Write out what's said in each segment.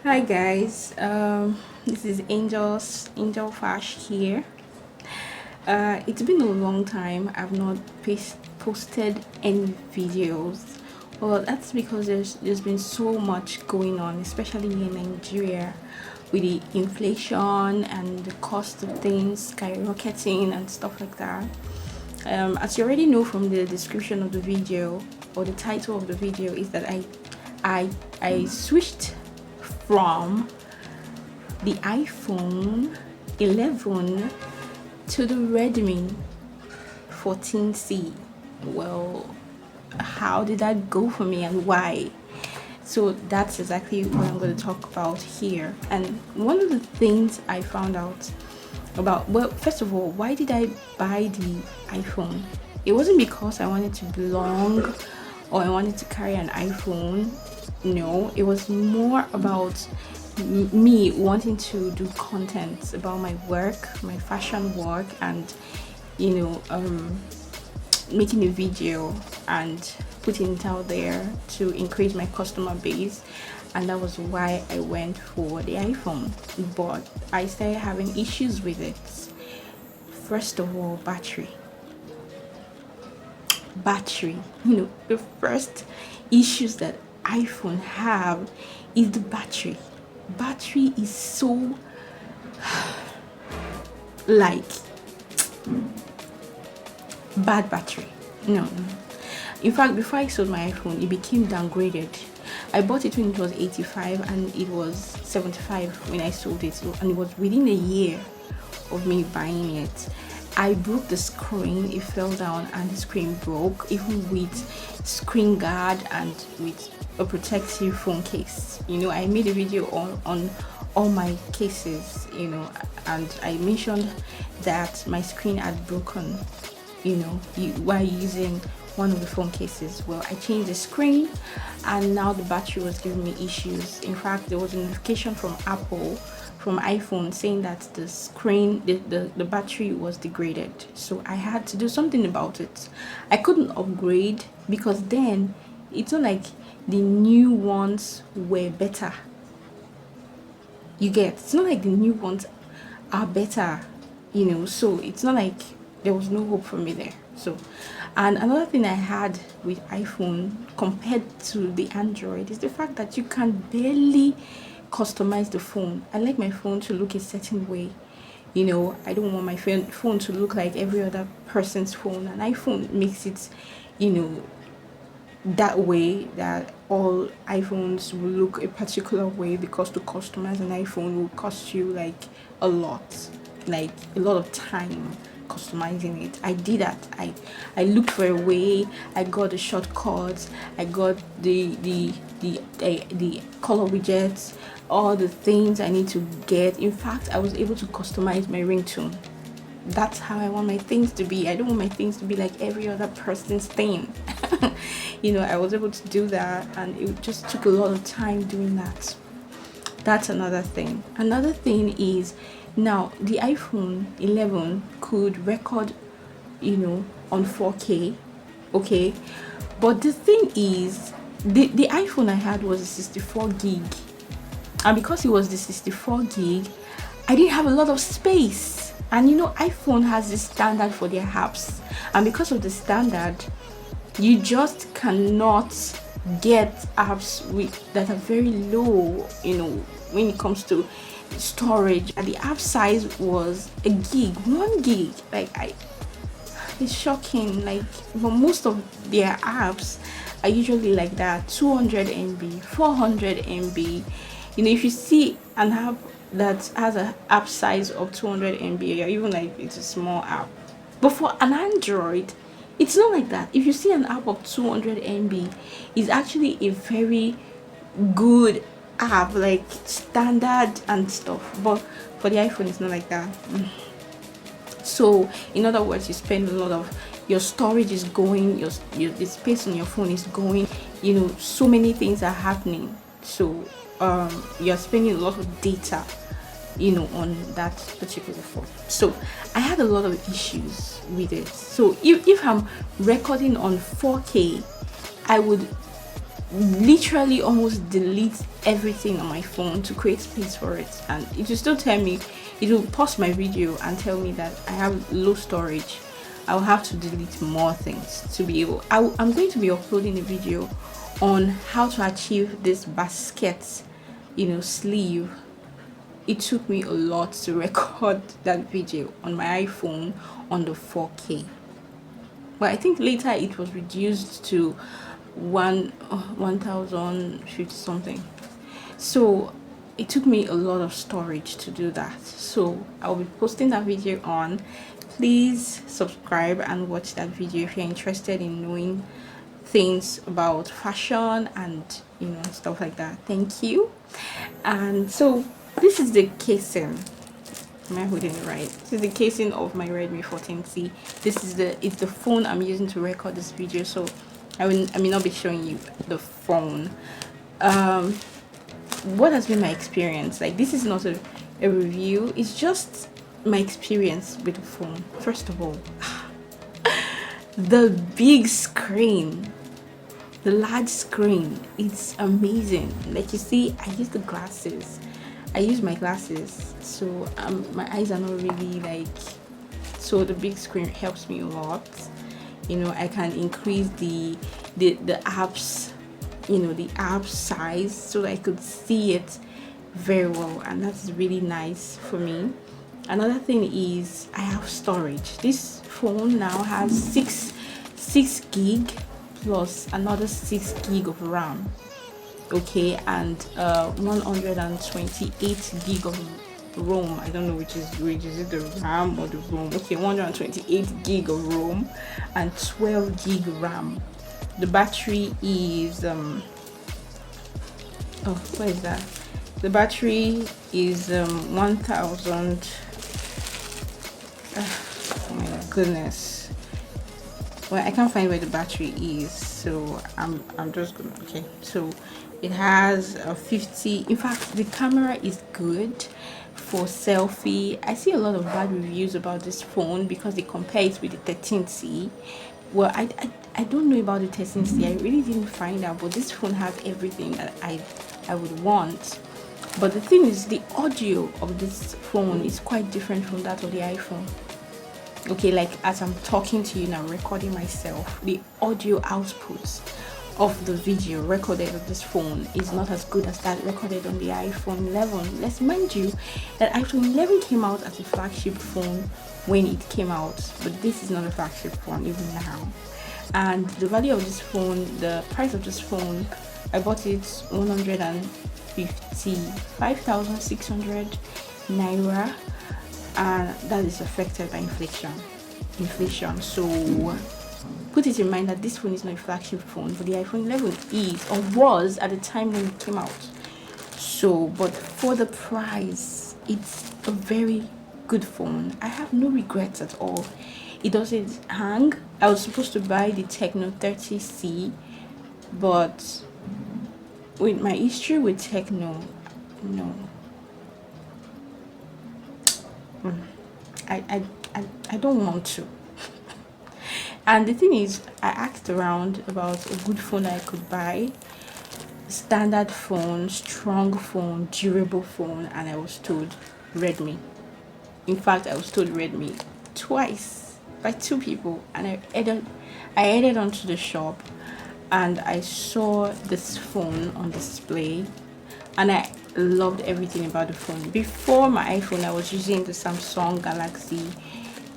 Hi guys, this is Angel Fash here. It's been a long time. I've not posted any videos. Well, that's because there's been so much going on, especially in Nigeria, with the inflation and the cost of things skyrocketing and stuff like that. As you already know from the description of the video or the title of the video, is that I switched from the iPhone 11 to the Redmi 14C. Well, how did that go for me and why? So that's exactly what I'm going to talk about here. And one of the things I found out about, well, first of all, why did I buy the iPhone? It wasn't because I wanted to belong or I wanted to carry an iPhone. No, it was more about me wanting to do content about my work, my fashion work, and making a video and putting it out there to increase my customer base. And that was why I went for the iPhone. But I started having issues with it. First of all, battery. The first issues that iPhone have is the battery is so like bad battery. No, in fact, before I sold my iPhone, it became downgraded. I bought it when it was 85 and it was 75 when I sold it, and it was within a year of me buying it. I broke the screen, it fell down and the screen broke, even with screen guard and with a protective phone case. I made a video on all my cases, and I mentioned that my screen had broken, while using one of the phone cases. Well, I changed the screen and now the battery was giving me issues. In fact, there was a notification from iPhone saying that the screen, the battery was degraded. So I had to do something about it. I couldn't upgrade because then it's not like the new ones were better. It's not like the new ones are better, so it's not like there was no hope for me there. So, and another thing I had with iPhone compared to the Android is the fact that you can barely customize the phone. I like my phone to look a certain way. I don't want my phone to look like every other person's phone. An iPhone makes it, that way, that all iPhones will look a particular way, because to customize an iPhone will cost you like a lot of time customizing it. I did that. I looked for a way. I got the shortcuts. I got the color widgets, all the things I need to get. In fact, I was able to customize my ringtone. That's how I want my things to be. I don't want my things to be like every other person's thing. I was able to do that, and it just took a lot of time doing that. That's another thing. Another thing is, now the iPhone 11 could record, on 4K, okay? But the thing is, the iPhone I had was a 64 gig. And because it was the 64 gig, I didn't have a lot of space. And iPhone has this standard for their apps. And because of the standard, you just cannot get apps that are very low, when it comes to storage. And the app size was a gig, 1 gig. It's shocking. But most of their apps are usually like that, 200 MB, 400 MB. If you see an app that has an app size of 200 MB, you're even like, it's a small app. But for an Android, it's not like that. If you see an app of 200 MB, it's actually a very good app, like standard and stuff. But for the iPhone, it's not like that. So in other words, you spend a lot of your storage is going, the space on your phone is going, so many things are happening. So you're spending a lot of data, on that particular phone. So I had a lot of issues with it. So if I'm recording on 4K, I would literally almost delete everything on my phone to create space for it, and it will still tell me, it will pause my video and tell me that I have low storage. I'll have to delete more things to be able. I'm going to be uploading a video on how to achieve this basket, sleeve. It took me a lot to record that video on my iPhone on the 4K, but I think later it was reduced to 1050 something. So it took me a lot of storage to do that. So I'll be posting that video on. Please subscribe and watch that video if you're interested in knowing things about fashion and stuff like that. Thank you. And so this is the casing. Am I holding it right? This is the casing of my Redmi 14C. It's the phone I'm using to record this video, so I may not be showing you the phone. What has been my experience? Like, this is not a review, it's just my experience with the phone. First of all, the big screen, the large screen, it's amazing. Like, you see, I use my glasses, so my eyes are not really like, so the big screen helps me a lot. I can increase the apps, the app size, so I could see it very well, and that's really nice for me. Another thing is I have storage. This phone now has 6 gig plus another 6 gig of RAM, okay, and 128 gig of ROM. I don't know which is it, the RAM or the ROM. Okay, 128 gig of ROM and 12 gig RAM. The battery is what is that? The battery is 1000. Oh my goodness. Well, I can't find where the battery is, so I'm just gonna, okay, so it has a 50. In fact, the camera is good for selfie. I see a lot of bad reviews about this phone because they compare it with the 13C. Well, I don't know about the 13C. I really didn't find out, but this phone has everything that I would want. But the thing is, the audio of this phone is quite different from that of the iPhone. Okay, like as I'm talking to you now, recording myself, the audio output of the video recorded on this phone is not as good as that recorded on the iPhone 11. Let's mind you that iPhone 11 came out as a flagship phone when it came out, but this is not a flagship phone even now. And the value of this phone, the price of this phone, I bought it 155,600 naira, and that is affected by inflation. So put it in mind that this phone is not a flagship phone, but the iPhone 11 is, or was at the time when it came out. So, but for the price, it's a very good phone. I have no regrets at all. It doesn't hang. I was supposed to buy the Techno 30C, but with my history with Techno, no. I don't want to. And the thing is, I asked around about a good phone I could buy, standard phone, strong phone, durable phone, and I was told Redmi. In fact, I was told Redmi twice by 2 people, and I headed onto the shop and I saw this phone on display, and I loved everything about the phone. Before my iPhone, I was using the Samsung Galaxy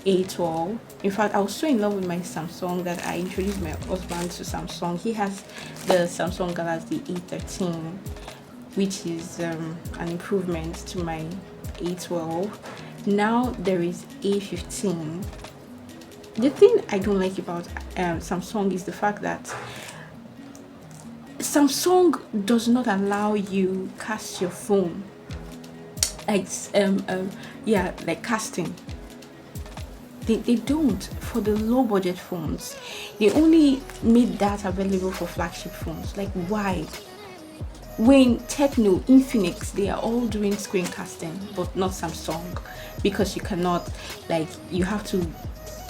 A12. In fact, I was so in love with my Samsung that I introduced my husband to Samsung. He has the Samsung Galaxy A13, which is an improvement to my A12. Now there is A15. The thing I don't like about Samsung is the fact that Samsung does not allow you cast your phone, like like casting. They don't for the low budget phones. They only made that available for flagship phones. Like, why? When Techno, Infinix, they are all doing screen casting, but not Samsung, because you cannot, like, you have to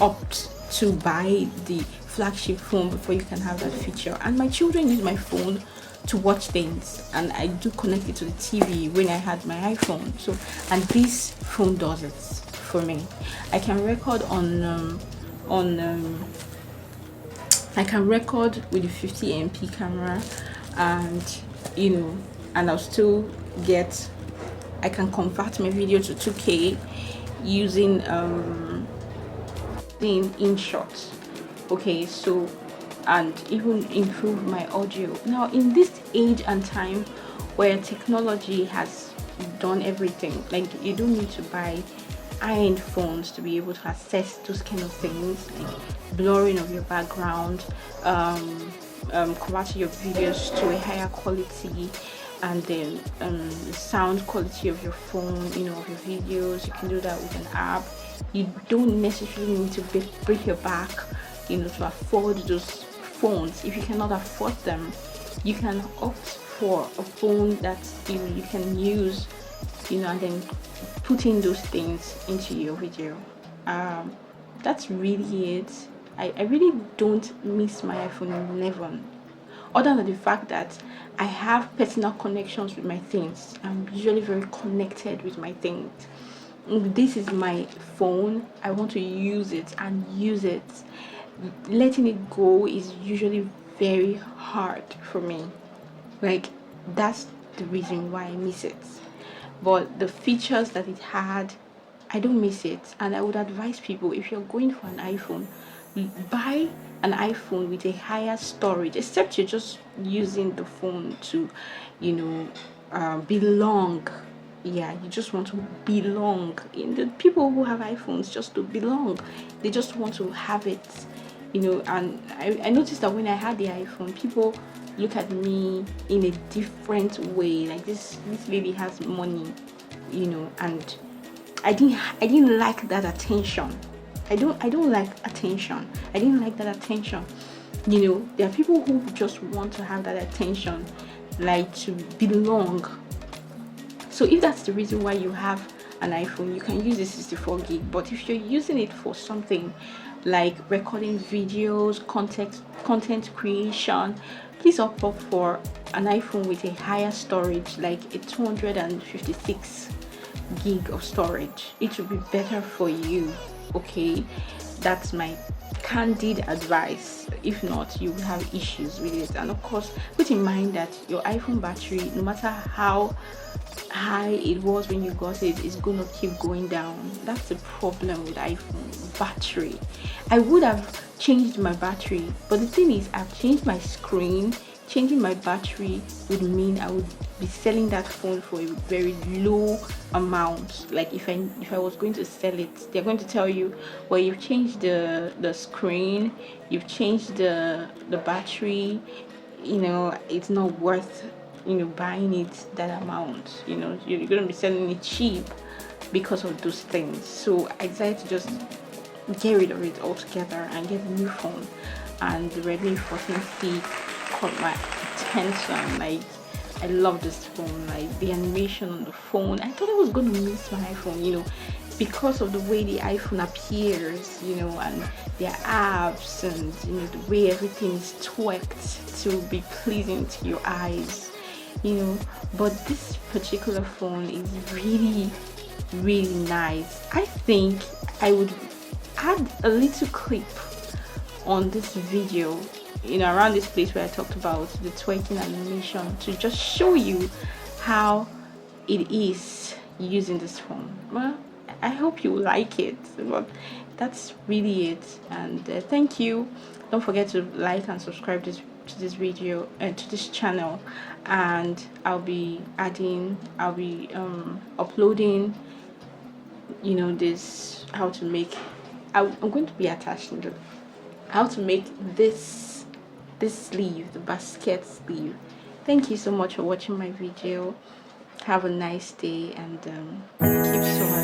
opt to buy the flagship phone before you can have that feature. And my children use my phone to watch things, and I do connect it to the TV when I had my iPhone. So, and this phone does it for me. I can record I can record with the 50MP camera, and and I'll still get. I can convert my video to 2K using in shots. Okay, so, and even improve my audio. Now, in this age and time where technology has done everything, like you don't need to buy high-end phones to be able to access those kind of things, like blurring of your background, converting your videos to a higher quality, and then the sound quality of your phone, of your videos. You can do that with an app. You don't necessarily need to break your back, to afford those phones. If you cannot afford them, you can opt for a phone that you can use, and then put in those things into your video. That's really it. I really don't miss my iPhone 11, other than the fact that I have personal connections with my things. I'm usually very connected with my things. This is my phone. I want to use it and use it. Letting it go is usually very hard for me. Like, that's the reason why I miss it. But the features that it had, I don't miss it. And I would advise people, if you're going for an iPhone, buy an iPhone with a higher storage, except you're just using the phone to belong. Yeah, you just want to belong. In the people who have iPhones just to belong, they just want to have it, and I noticed that when I had the iPhone, people look at me in a different way, like this lady has money, and I didn't like that attention. I don't like attention. I didn't like that attention. There are people who just want to have that attention, like to belong. So if that's the reason why you have an iPhone, you can use the 64 gig. But if you're using it for something like recording videos, content creation, please opt for an iPhone with a higher storage, like a 256 gig of storage. It will be better for you. Okay, that's my candid advice. If not, you will have issues with it. And of course, put in mind that your iPhone battery, no matter how high it was when you got it, is gonna keep going down. That's the problem with iPhone battery. I would have changed my battery, but the thing is, I've changed my screen. Changing my battery would mean I would be selling that phone for a very low amount. Like if I was going to sell it, they're going to tell you, well, you've changed the screen, you've changed the battery, it's not worth buying it that amount. You're going to be selling it cheap because of those things. So I decided to just get rid of it altogether and get a new phone. And the Redmi 14C caught my attention. Like, I love this phone. Like, the animation on the phone, I thought I was going to miss my iPhone, because of the way the iPhone appears, and their apps, and the way everything is tweaked to be pleasing to your eyes, but this particular phone is really, really nice. I think I would add a little clip on this video, around this place where I talked about the twerking animation, to just show you how it is using this phone. Well, I hope you like it, but that's really it. And thank you. Don't forget to like and subscribe to this video and to this channel, and I'll be uploading this, how to make, I'm going to be attaching the how to make this sleeve, the basket sleeve. Thank you so much for watching my video. Have a nice day, and keep so